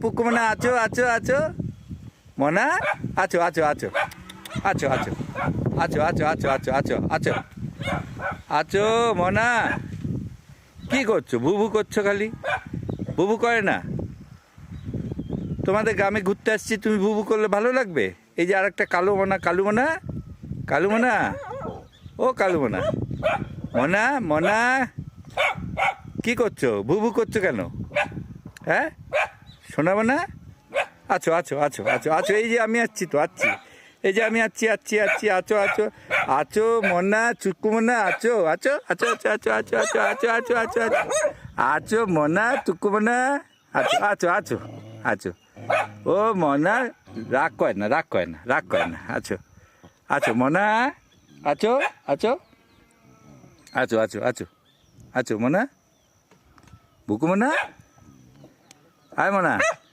পুকু মনা আছো আছো আছো মনা আছো আছো আছো আছো আছো আছো আছো আছো আছো আছো আছো আছো মনা কি করছো বুবু করছো খালি বুবু করে না তোমাদের গ্রামে ঘুরতে আসছি তুমি বুবু করলে ভালো লাগবে এই যে আর একটা কালো মনা কালু মনা কালু মনা ও কালু মনা মনা মনা কি করছো বুবু করছো কেন হ্যাঁ শোনাবো না আছো আছো আছো আছো আছো এই যে আমি আসছি তো আসছি এই যে আমি আসছি আসছি আসছি আছো আছো আছো মনা চুক্কু মনা আছো আছো আছো আছো আছো আছো আছো আছো আছো আছো আছো আছো মনা চুক্কু মনা আছো আছো আছো আছো ও মনা রাগ করে না রাগ করে না রাগ করে না আছো আছো মনা আছো আছো আছো আছো আছো আছো মনা বুকু মনা আয় মনা